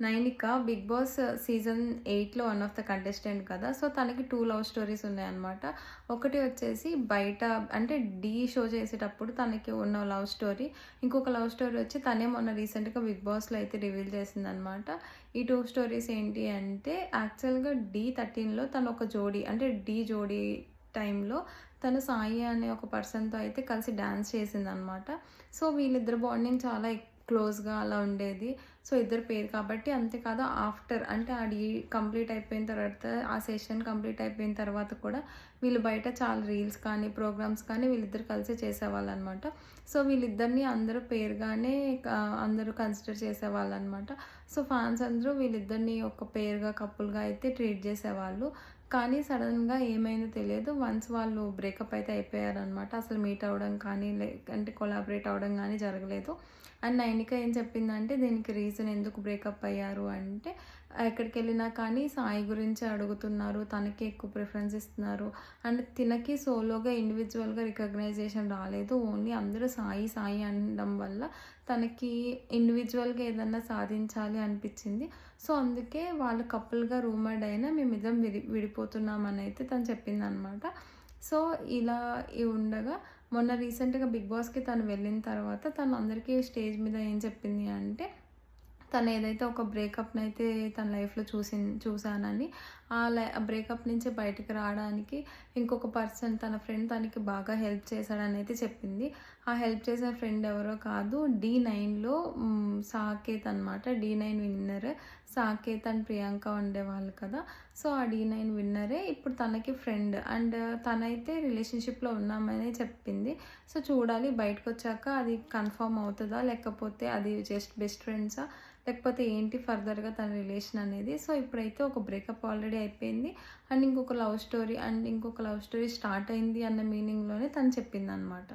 Nainika Bigg Boss season 8లో one of the contestant కదా! So, తనకి 2 లవ్ స్టోరీస్ ఉన్నాయన్నమాట. ఒకటి వచ్చేసి బయట అంటే 'ఢీ' షో చేసేటప్పుడు తనకి ఉన్న లవ్ స్టోరీ. ఇంకొక లవ్ స్టోరీ వచ్చి తనే మొన్న రీసెంట్‌గా బిగ్ బాస్‌లో అయితే రివీల్ చేసిందనమాట. ఈ 2 స్టోరీస్ ఏంటి అంటే యాక్చువల్‌గా 'ఢీ13లో' తను ఒక జోడీ అంటే 'ఢీ' జోడీ టైంలో తను సాయి అనే ఒక పర్సన్‌తో అయితే కలిసి డాన్స్ చేసిందనమాట. సో, వీళ్ళిద్దరి బాండింగ్ చాలా క్లోజ్‌గా అలా ఉండేది. సో, ఇద్దరు పేరు కాబట్టి అంతేకాదు ఆఫ్టర్ అంటే ఆ డీ కంప్లీట్ అయిపోయిన తర్వాత ఆ సెషన్ కంప్లీట్ అయిపోయిన తర్వాత కూడా వీళ్ళు బయట చాలా రీల్స్ కానీ, ప్రోగ్రామ్స్ కానీ వీళ్ళిద్దరు కలిసి చేసేవాళ్ళనమాట. సో, వీళ్ళిద్దరిని అందరూ పేరుగానే అందరూ కన్సిడర్ చేసేవాళ్ళనమాట. సో, ఫ్యాన్స్ అందరూ వీళ్ళిద్దరిని ఒక పేరుగా, కపుల్‌గా అయితే ట్రీట్ చేసేవాళ్ళు. కానీ సడెన్‌గా ఏమైందో తెలియదు. వన్స్ వాళ్ళు బ్రేకప్ అయితే అయిపోయారనమాట. అసలు మీట్ అవ్వడం కానీ, అంటే కొలాబరేట్ అవ్వడం గానీ జరగలేదు. అండ్ నైనిక ఏం చెప్పిందంటే దీనికి రీజన్ ఎందుకు బ్రేకప్ అయ్యారు అంటే, ఎక్కడికెళ్ళినా కానీ సాయి గురించే అడుగుతున్నారు. తనకే ఎక్కువ ప్రిఫరెన్స్ ఇస్తున్నారు. అండ్ తినకి సోలోగా, ఇండివిడ్యువల్‌గా రికగ్నైజేషన్ రాలేదు. ఓన్లీ అందరూ సాయి, సాయి అనడం వల్ల తనకి ఇండివిడ్యువల్‌గా ఏదన్నా సాధించాలి అనిపిచ్చింది. సో, అందుకే వాళ్ళు కపుల్‌గా రూమర్డ్ అయినా మేమిద్దరం విడిపోతున్నామనైతే తను చెప్పిందనమాట. సో, ఇలా ఉండగా మొన్న రీసెంట్‌గా 'బిగ్ బాస్‌కి' తను వెళ్ళిన తర్వాత తను అందరికీ స్టేజ్ మీద ఏం చెప్పింది అంటే, తను ఏదైతే ఒక బ్రేకప్‌నైతే తన లైఫ్‌లో చూసానని, బ్రేకప్ నుంచి బయటికి రావడానికి ఇంకొక పర్సన్ తన ఫ్రెండ్ తనకి బాగా హెల్ప్ చేశాడనైతే చెప్పింది. ఆ హెల్ప్ చేసిన ఫ్రెండ్ ఎవరో కాదు ఢీ9లో సాకేత్ అనమాట. ఢీ9 విన్నర్. సాకేత్ అండ్ ప్రియాంక ఉండేవాళ్ళు కదా! సో, ఆ ఢీ9 విన్నరే ఇప్పుడు తనకి ఫ్రెండ్. అండ్ తనైతే రిలేషన్‌షిప్‌లో ఉన్నామనే చెప్పింది. సో, చూడాలి బయటకొచ్చాక అది కన్ఫర్మ్ అవుతదా? లేకపోతే అది జస్ట్ బెస్ట్ ఫ్రెండ్సా? లేకపోతే ఏంటి ఫర్దర్‌గా తన రిలేషన్ అనేది. సో, ఇప్పుడైతే ఒక బ్రేకప్ ఆల్రెడీ అయిపోయింది. అండ్ ఇంకొక లవ్ స్టోరీ స్టార్ట్ అయింది అన్న మీనింగ్‌లోనే తను చెప్పిందనమాట.